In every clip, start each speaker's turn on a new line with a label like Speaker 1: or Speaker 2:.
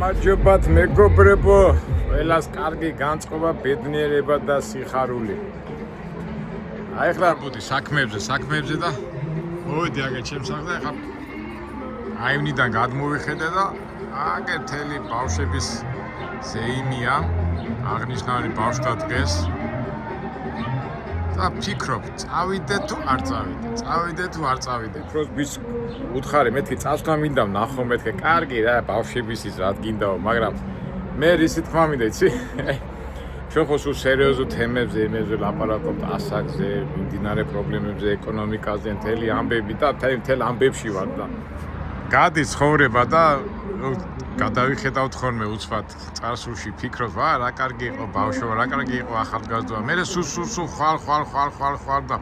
Speaker 1: გამარჯობათ მეგობრებო, ყველას კარგი განწყობა, ბედნიერება და სიხარული. აი ხლა ბუდი საქმეებზე და მოვედი აგერ ჩემს სახლზე, ხა აივნიდან გადმოვიხედე და აგერ თელი ბავშვების ზეიმია, აღნიშნავი ბავშვთა დღეს. და ფიქრობ, წავიდე თუ არ წავიდე. პროს უთხარი, მეთქი წასვლა მინდა ვნახო, მეთქი კარგი რა, ბავშვების ის რა გინდაო, მაგრამ მე ისი თქმა მინდა, იცი? ჩვენ ხო სულ სერიოზულ თემებზე, იმებზე ლაპარაკობთ, ასაკზე, მიმდინარე პრობლემებზე, ეკონომიკაზე, მთელი ამბები და მთელ ამბებში ვარ და გადის ცხოვრება და გადავიხედავთ ხოლმე უცბად წარსულში ფიქრობ, რა კარგი იყო ბავშვობა, რა კარგი იყო ახალგაზრდობა. მე სულ ხვალ და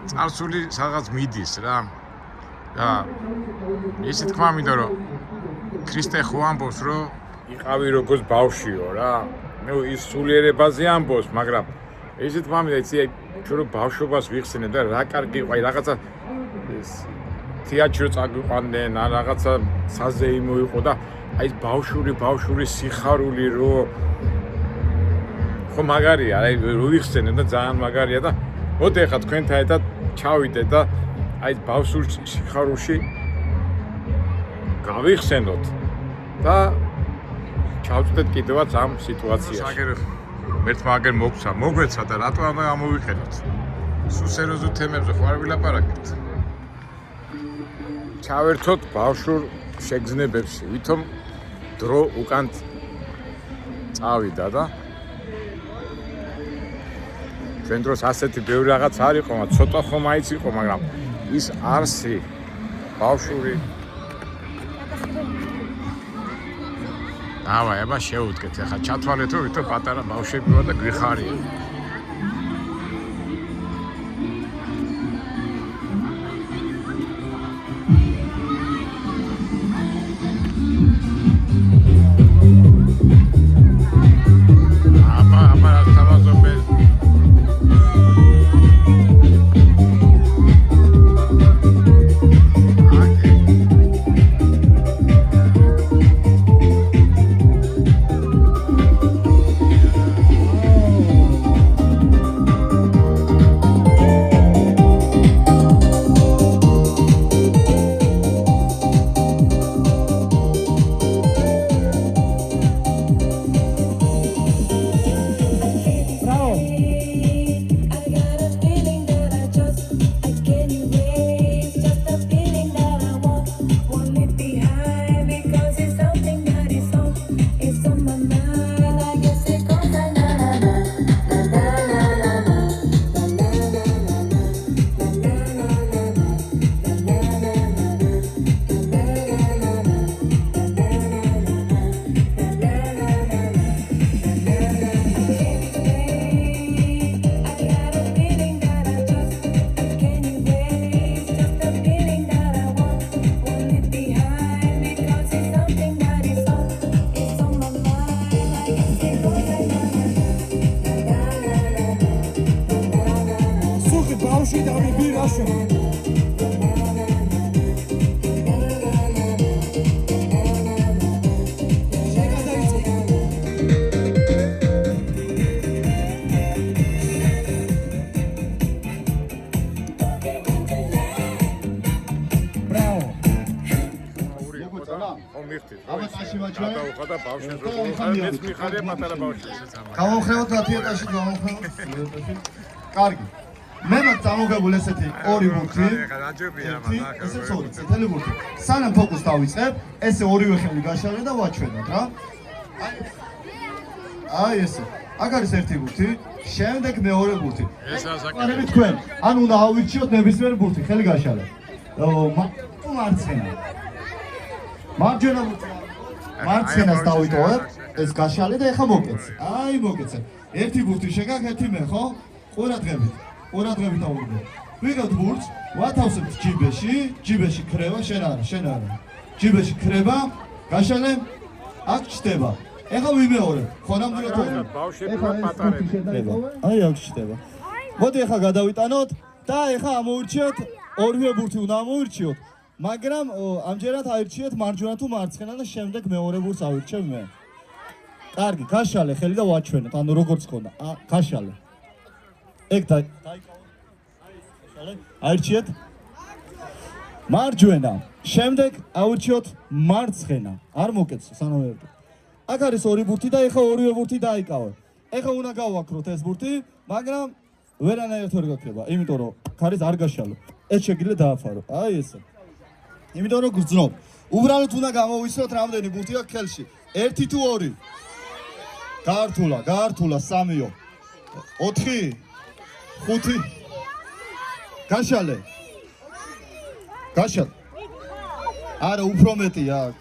Speaker 1: წარსული სადღაც მიდის რა. და ისი თქმა მინდა რომ ქრისტე ხო ამბობს რომ იყავი როგორც ბავშვიო რა. ნუ ის სულიერებაზე ამბობს, მაგრამ ისი თქმა მინდა იცი ჩვენ რომ ბავშვობას ვიხსენებ და რა კარგი იყო, აი რაღაცა თეატრში წაგვიყვანდნენ, რაღაცა საზეიმო იყო და აი ეს ბავშვური სიხარული რო ხო მაგარია, აი რო ვიხსენებ და ძალიან მაგარია და მოდი ახლა თქვენთან ერთად ჩავიდე და აი ეს ბავშვურ სიხარულში გავიხსენოთ და ჩავწვდეთ კიდევაც ამ სიტუაციაში. ერთმა აგერ მოგვეცა და რატო არ გამოვიხედოთ? სულ სერიოზულ თემებზე ხო არ ვილაპარაკებთ? ჩავერთოთ ბავშვურ შეგრძნებებში, ვითომ დრო უკან წავიდა და ჩვენ დროს ასეთი ბევრი რაღაც არ იყო, ცოტა ხომ მაინც იყო, მაგრამ ის არსი ბავშვური დავა ება შეუდგეთ, ახლა ჩათვალეთ, რომ ვითომ პატარა ბავშვები ვარ და გვიხარია.
Speaker 2: გამოვხევოთ 10-ში გამოვხევოთ. კარგი. მე მაგ წამოგებული ესეთი ორი ბურთი. ესე ცოტა წითელი ბურთი. სანამ ფოკუს დავიწყებ, ესე ორივე ხელი გაშალე და ვაჩვენოთ რა. აი ესე. აქ არის ერთი ბურთი, შემდეგ მეორე ბურთი. ეს ასაკები თქვენ. ან უნდა ავირჩიოთ ნებისმიერ ბურთი, ხელი გაშალე. მარცხენა. მარჯვენა ბურთი. მარცხენას დავიტოვებ, ეს გაშალე და ეხა მოკეცე. აი მოკეცე. ერთი ბურთი შეგაქ, ერთი მე, ხო? ყურადღებით ავუდგე. ვიღებთ ბურთს, ვათავსებთ ჯიბეში ქრება, შენ არა. ჯიბეში ქრება, გაშალე, აქ ჩდება. ეხა ვიმეორებ, ხო ნამდვილად ვარ.
Speaker 1: ბავშვები პატარები.
Speaker 2: აი აქ ჩდება. მოდი ეხა გადავიტანოთ და ეხა ამოვირჩიოთ, ორივე ბურთი უნდა ამოვირჩიოთ. მაგრამ ამჯერად აირჩიეთ მარჯვენა თუ მარცხენა და შემდეგ მეორე ბურთს ავირჩევ მე. კარგი, გაშალე ხელი და ვაჩვენოთ, ანუ როგორც ხონდა. გაშალე. ეგ დაიკავო. აირჩიეთ მარჯვენა. შემდეგ ავირჩიოთ მარცხენა. არ მოკეცო სანამ ვერ. აქ არის ორი ბურთი და ეხა ორივე ბურთი დაიკავე. ეხა უნდა გავაკროთ ეს ბურთი, მაგრამ ვერანაირად ვერ გაქნება, იმიტომ რომ ქარიც არ გაშალო. ეს შეგიძლია დააფარო. აი ესე. იმიტომ რომ გრძნობ. უბრალოდ უნდა გამოვისროთ რამდენი ბურთი აქვს ხელში. 1 თუ 2. გაართულა 3-ო. 4 5 გაშალე. არა, უფრო მეტია აქ.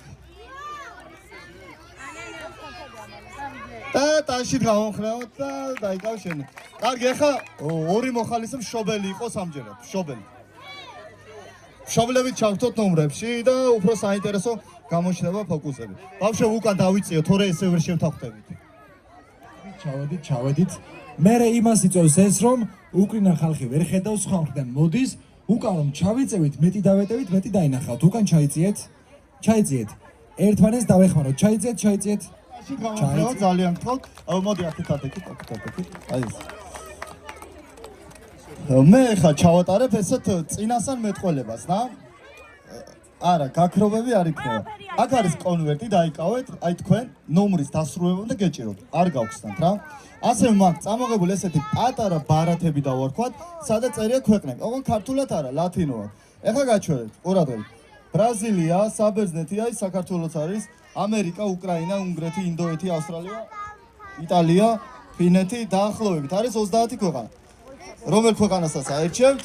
Speaker 2: ტანში გავამხრევოთ და დაიკავ შენ. კარგი, ახლა ორი მოხალისე მშობელი იყოს ამჯერად, მშობელი. მშობლებით ჩავხტოთ ნომრებში და უფრო საინტერესო გამოჩნდება ფოკუსები. ბავშვო, უკან დავიწიოთ, თორე ესე ვერ შევთანხმდებით.
Speaker 3: ჩავედით. მერე იმას იწევს ეს, რომ უკრინა ხალხი ვერ ხედავს სხვა მხრიდან მოდის, უკან რომ ჩავიწევით, მეტი დავეტევით, მეტი დაინახავთ. უკან ჩაიძიეთ. ერთმანეთს დავეხმაროთ. ჩაიძიეთ.
Speaker 2: ჩაიძიეთ ძალიან გთხოვთ. მოდი აქეთ. აი ეს. მე ხა ჩავატარებ ესეთ წინასან მეტყველებას, და? არა, გაქრობები არ იქნება. აქ არის კონვერტი, დაიკავეთ, აი თქვენ ნომრის დასრულებამდე გეჭიროთ. არ გავხსნათ რა. ასე მაგ წამოღებული ესეთი პატარა ბარათები დავარქვათ, სადაც წერია ქვეყნები. ოღონ ქართულად არა, ლათინურად. ეხლა გაჩვენეთ, ყურადღებით. ბრაზილია, საბერძნეთი, აი საქართველოც არის, ამერიკა, უკრაინა, უნგრეთი, ინდოეთი, ავსტრალია, იტალია, ფინეთი, დაახლოებით არის 30 ქვეყანა. რომელ ქვეყანასაც აირჩევთ,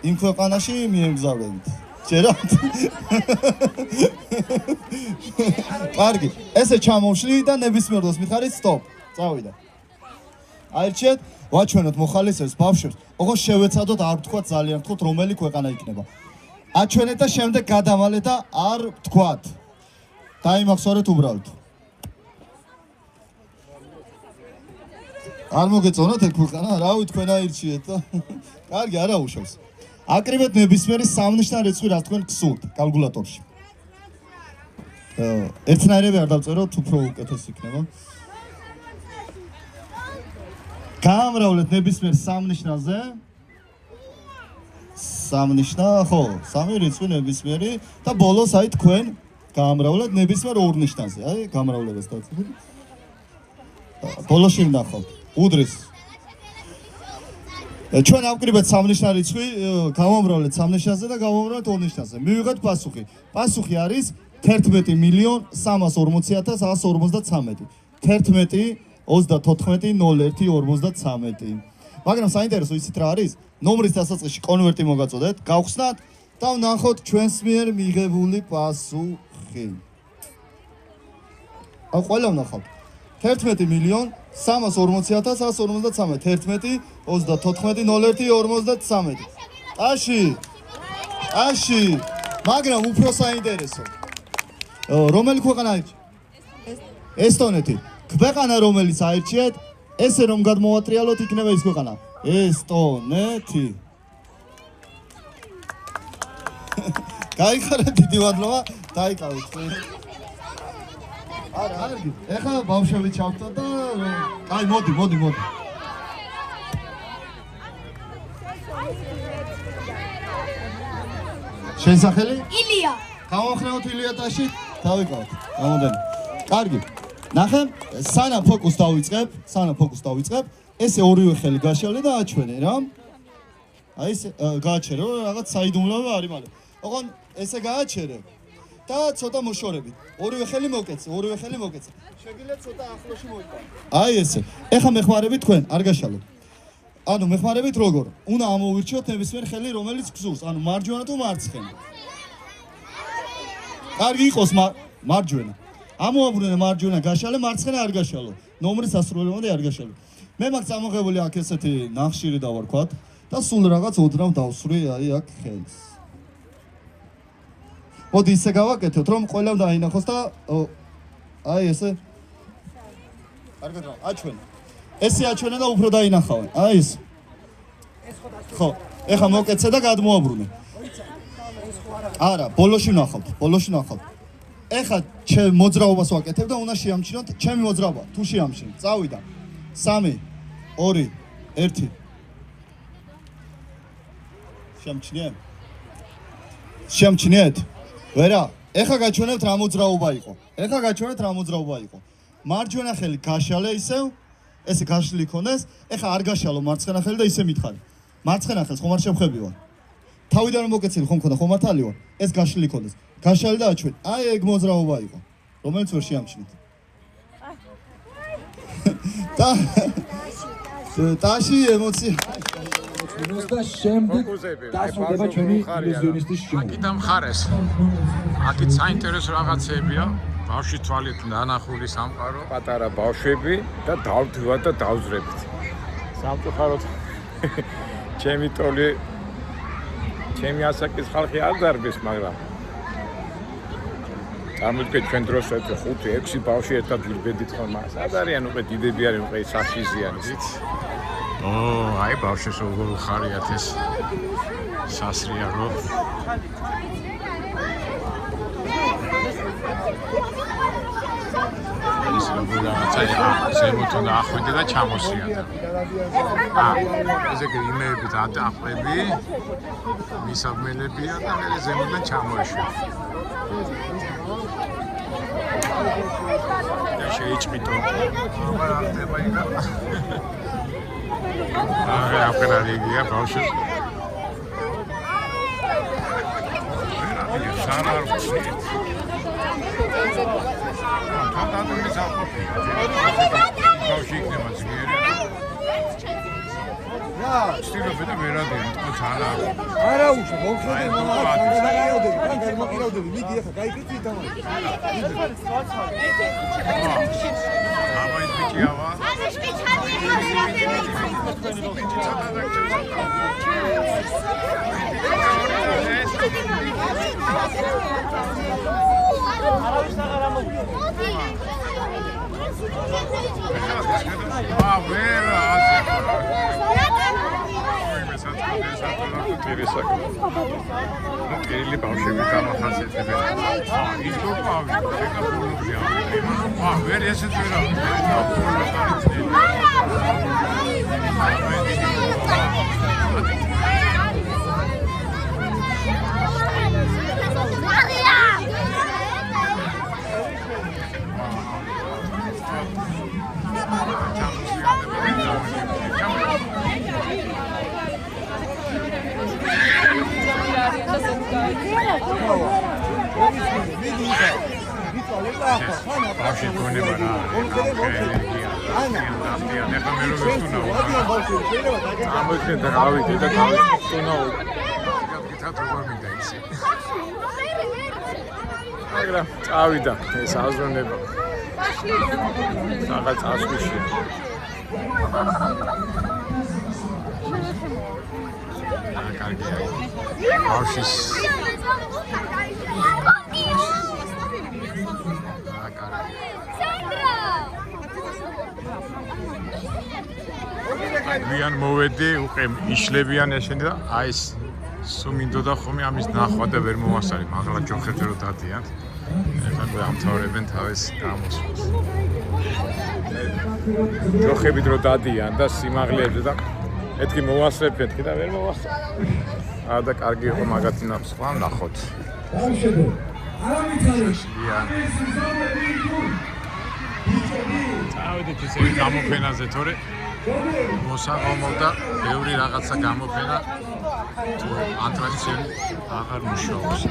Speaker 2: იმ ქვეყანაში მიემგზავრებით. ჯერათ? კარგი, ესე ჩამოვშლი და ნებისმიერ დროს მითხარით სტოპ. წავიდა. აირჩიეთ, ვაჩვენოთ მოხალისებს, ბავშვებს, ოღონდ შევეცადოთ არ ვთქვათ ძალიან ვთქვათ რომელი ქვეყანა იქნება. აჩვენეთ და შემდეგ გადავალეთ და არ ვთქვათ. დაიმახსოვრეთ უბრალოდ. არ მოგეწონათ ეგ ქვეყანა, რავი თქვენ აირჩიეთ და კარგი, არა უშავს. აკრიბეთ ნებისმიერი სამნიშნა რიცხვი, რაც თქვენ გსურთ კალკულატორში. ერთნაირები არ დავწეროთ, უფრო უკეთესი იქნება. გამრავლეთ ნებისმიერ სამნიშნაზე. სამნიშნა, ხო, სამი რიცხვი ნებისმიერი და ბოლოს აი თქვენ გამრავლეთ ნებისმიერ ორნიშნაზე. აი, გამრავლებას დავწერთ. ბოლოში ვნახავთ. უდრის. ჩვენ ავკრიბეთ სამნიშნა რიცხვი, გავამრავლეთ სამნიშნაზე და გავამრავლეთ ორნიშნაზე. მივიღეთ პასუხი. პასუხი არის 11.140.153. 11.34.01.53. მაგრამ საინტერესო ისიც რა არის? ნომრის დასაწყისში კონვერტი მოგაწოდეთ, გავხსნათ და ვნახოთ ჩვენს მიერ მიღებული პასუხი. აუ ყველა ვნახავთ. 11.340.153. 11.34.01.53. აში. მაგრამ უფრო საინტერესო. რომელი ქვეყანა აირჩიეთ? ესტონეთი. ქვეყანა რომელიც აირჩიეთ, ესე რომ გადმოვატრიალოთ იქნება ის ქვეყანა. ესტონეთი. გაიხარეთ, დიდი მადლობა, დაიკავეთ. არა, კარგი. ეხლა ბავშვები ჩავხტოთ და აი მოდი. შენ სახელი?
Speaker 4: ილია.
Speaker 2: გავახრევთ ილიატაში, დავიკავოთ. გამოდენი. კარგი. ნახე, სანამ ფოკუს დავიწყებ, ესე ორივე ხელი გაშალე და აჩვენე რა. აი ეს გააჩერე, რომ რაღაც საიდუმლოება არის მალე. ოღონ ესე გააჩერე და ცოტა მოშორებით. ორივე ხელი მოკეცე. შეგიძლია ცოტა ახლოში მოიყვანო. აი ესე. ეხა მეხმარებით თქვენ, არ გაშალოთ. ანუ მეხმარებით როგორ? უნდა ამოვირჩიოთ ნებისმიერ ხელი, რომელიც გსურს, ანუ მარჯვენა თუ მარცხენა. კარგი იყოს მარჯვენა. ამოაბრუნე მარჯვენა გაშალე, მარცხენა არ გაშალო. ნომრის დასრულებამდე არ გაშალო. მე მაგ წამოღებული აქ ესეთი ნახშირი დავარქვათ და სულ რაღაც ოდნავ დავსვრი აი აქ ხელს. მოდი ისე გავაკეთოთ, რომ ყველამ დაინახოს და აი ესე. კარგად რა, აჩვენე. ესე აჩვენე და უფრო დაინახავენ. აი ეს. ხო, ეხა მოკეცე და გადმოაბრუნე. არა, ბოლოში ვნახავთ. ეხლა ჩემ მოძრაობას ვაკეთებ და უნდა შეამჩნიოთ ჩემი მოძრაობა. თუ შეამჩნიოთ, წავიდა. 3 2 1 შეამჩნიეთ? ვერა, ეხლა გაჩვენებთ რა მოძრაობა იყო. მარჯვენა ხელი გაშალე ისევ, ესე გაშლილი ქონდეს, ეხლა არ გაშალო მარცხენა ხელი და ისე მითხარი. მარცხენა ხელს ხომ არ შევხებივარ. თავიდან რომ მოკეცილი ხომ მქონდა, ხომ არ თალიوان, ეს გაშლილი ქონდეს. გაშალი და აჩვენ. აი ეგ მოძრაობა იყო, რომელიც ვერ შეამჩნით. ტაში ემოცია.
Speaker 3: და შემდეგ დასრულდება ჩვენი ილუზიონისტის შოუ.
Speaker 1: აკით ამხარეს. აკით საინტერესო რაღაცებია. ბავშვი თვალით ნანახული სამყარო, პატარა ბავშვები და დავდივართ და დავზრებით. სამწუხაროდ ჩემი ტოლი ჩემი ასაკის ხალხი არ დარბის, მაგრამ წარმოიდგინეთ ჩვენ დროს 5-6 ბავშვი ერთად ვიბედით ხომ მას. არ არიან უკვე დიდები არიან, უკვე საფშიზიანი, იცით? აი ბავშვებს როგორ უხარიათ ეს სასრიარო. ეს როგორ რაღაცაა, ზემოთ უნდა ახვიდე და ჩამოსიადე. ესე იგი იმეებით ატაყვები, მისაბმელებია და მე ზემოდან ჩამოეშვი. და შეიჭმიტო. რა ხდება იქა? არა, ოპერალიგია ბავშვი. რა სანა არ ვხსნით. თანდათან მისაყოფი. ბავშვი იქნება ძლიერი. რა, სტილობე და ვერადიან, თქო თან
Speaker 3: არა უშო, მომხდები მოგირავდები, მიდი ახლა გაიგეთ ვითამაშე.
Speaker 1: აბა ის ბიჭიავა. კირილი ბავშვები დამახასიათებელია. ის გოყავი, ეგა ბოლომდე ამბია. ვერ ესეც ვერა. ბავშვი გონება რა. ამოიქნეთ და გავიდე და გავიწუნა. გითხრათ როგორ მინდა ისე. მაგრამ წავიდა ეს აზროვნება. რაღაც ასვიშია. კარგია. ბავშვის ვიან მოვედი, უკვე იშლებიან ესენი და აი ეს სუმინდოდა ხომი ამის ნახვა და ვერ მოვასწარი, მაგრამ ჯოხებს რო დადიან. ეხლა ამთავრებენ თავის გამოსვლას. ჯოხებით რო დადიან და სიმაღლეებზე და მეთქი მოვასწრებ მეთქი და ვერ მოვასწრებ. აა და კარგი იყო მაგათი ნახვა, ნახოთ.
Speaker 3: ბავშვები, არავითარი.
Speaker 1: წავედით ისე გამოფენაზე, თორე მოსაღამო და ბევრი რაღაცა გამოფენა თუ ატრაქციონი აღარ მუშაობს.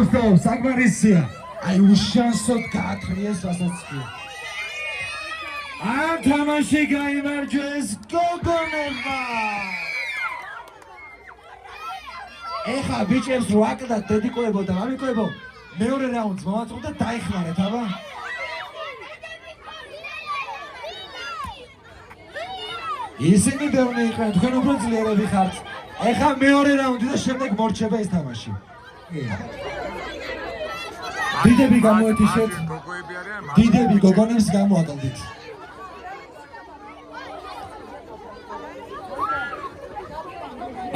Speaker 3: სტოპ, საკმარისია. აი უშანსოდ გაათრიეს რასაც კი. ამ თამაში გაიმარჯვეს გოგონებმა. ეხა ბიჭებს რო აკდათ დედიკოებო და მამიკოებო, მეორე რაუნდს მოვაწყვეტ და დაიხმარეთ, აბა. ისინი ბევრი იყვნენ, თქვენ უფრო ძლიერები ხართ. ეხა მეორე რაუნდი და შემდეგ მორჩება ეს თამაში. დიდები გამოეთიშეთ. დიდები გოგონებს გამოაკლდით.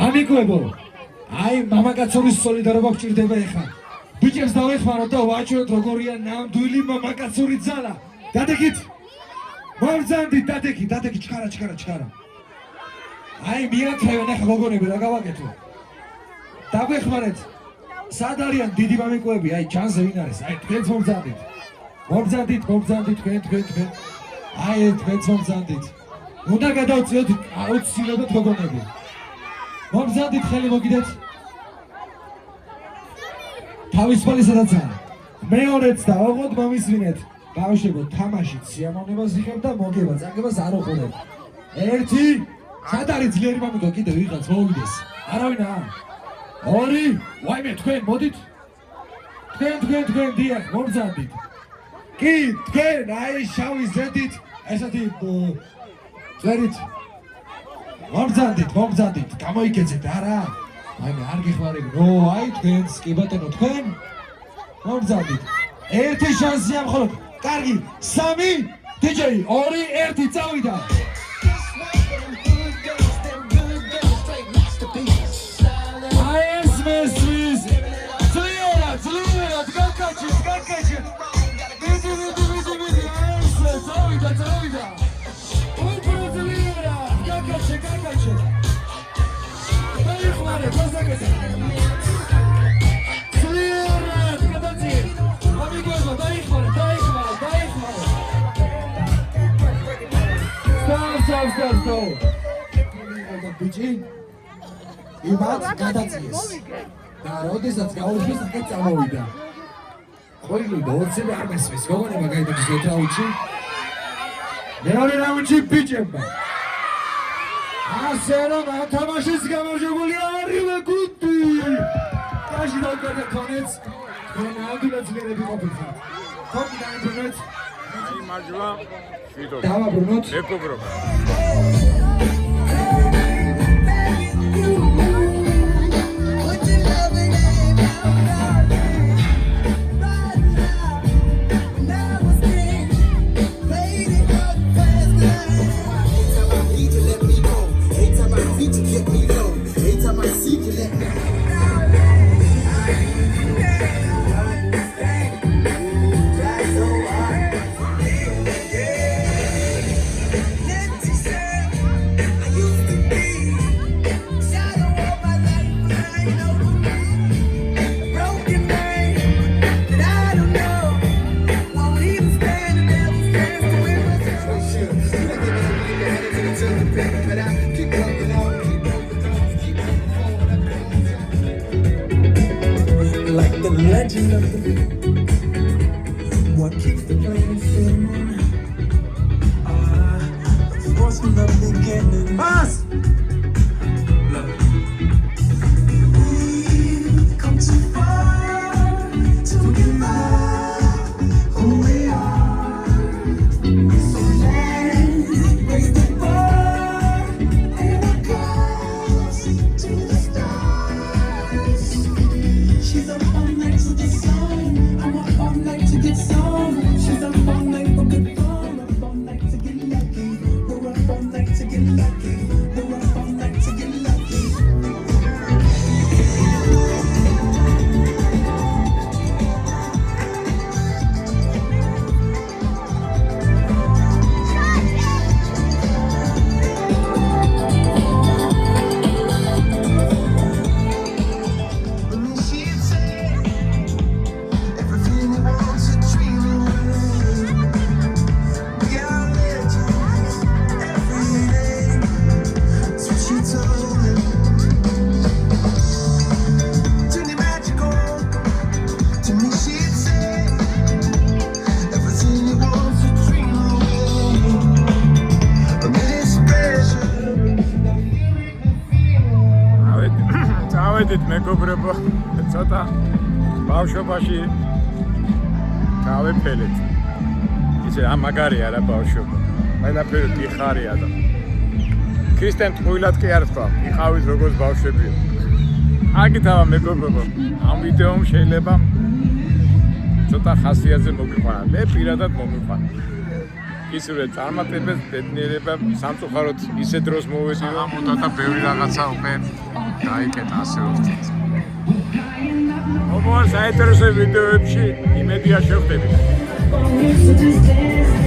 Speaker 3: ამიკვებო. აი, მამაკაცობის სოლიდარობა გჭირდება ეხლა. ბიჭებს დავეხმაროთ და ვაჩვენოთ როგორია ნამდვილი მამაკაცური ძალა. დადეკით. მოვზანდით, დადეკით, ჩქარა. აი, მიაქრევენ ახლა გოგონები რა გავაკეთო. დაგვეხმარეთ. სად არიან დიდი მამიკოები? აი, ჩანს ვინ არის? აი, თქვენც მოვზანდით. მოვზანდით თქვენ. აი, თქვენც მოვზანდით. უნდა გადავწიოთ აუცილებლად გოგონები. მოვზანდით, ხელი მოგიდეთ. თავისუფალი სადაცაა. მეორეც და ოღონდ მომისმინეთ. ბავშვებო, თამაშით სიამოვნებას იღებ და მოგება, წაგებას არ უყურებ. 1 სად არის ძლიერი მამიკო? კიდევ ვიღაც მოვიდეს. არავინა. 2 ვაიმე, თქვენ მოდით. თქვენ დიახ, მოვზანდით. კი, თქვენ აი შავი ზედით, ესეთი წერით. მოვზანდით, გამოიქეცეთ არა? აიმე, არ გიხმარებო. აი თქვენც კი ბატონო, თქვენ მოვზანდით. 1 შანსია მხოლოდ. კარგი, 3 დიჯეი, 2 1 წავიდა. აი ეს მესვის. ძლიერად, გაკაჩეთ. მიდი, წავიდა. უფრო ძლიერად, გაკაჩეთ. დაიხმარე, გასაგებია. ძლიერად, გადაწიეთ. ამიგოება, დაიხმარე. Stop. ბიჭი, იმათ გადაწიეს. და როდესაც გაუშვეს, აქეთ წამოვიდა. ხოლმე დორცები არ მესმის, გოგონება გაიდებს ერთ რაუნდში. მეორე რაუნდში ბიჭებმა. ასე რომ ამ თამაშის გამარჯვებული არივე გუნდი. კაში დავკარგეთ კონეც. თქვენ ადვილად ძლიერები ყოფილიყავთ. ხომ დაიბრუნეთ?
Speaker 1: აი მარჯვა.
Speaker 3: დავაბრუნოთ.
Speaker 1: ეკუბრობა.
Speaker 4: Like the legend of the what keeps the planet spinning? The force from the beginning.
Speaker 3: Pass!
Speaker 4: Look. We've come too far to give up who we are. So let's raise the bar and we're close to the stars. She's up all night to the sun. I'm up all night to get some. She's up all night for good fun. Up all night to get lucky. We're up all night to get lucky. We're up all night to get lucky. She'd say everything you want's a dream away. We are legends every day. That's what she told me. Turning magical. To me she'd say everything you want's a dream away. But it is special.
Speaker 1: წავედით მეგობრებო, ცოტა ბავშვობაში გავეფელეთ. ისე ამაგარია რა ბავშვობა. ყველაფერი დიხარია და ქრისტემ ტყუილად კი არ თქვა, იყავით როგორც ბავშვებიო. აგითავა მეგობრებო, ამ ვიდეომ შეიძლება ცოტა ხასიათზე მოგიყვანა. მე პირადად მომიყვანა. ისურვე წარმატებას, ბედნიერება, სამწუხაროდ ისე დროს მოვედი, რომ ამოდა და ბევრი რაღაცა უკვე დაიკეტა ასე ვთქვით. მომავალ საინტერესო ვიდეოებში იმედია შევხვდებით.
Speaker 4: So just dance.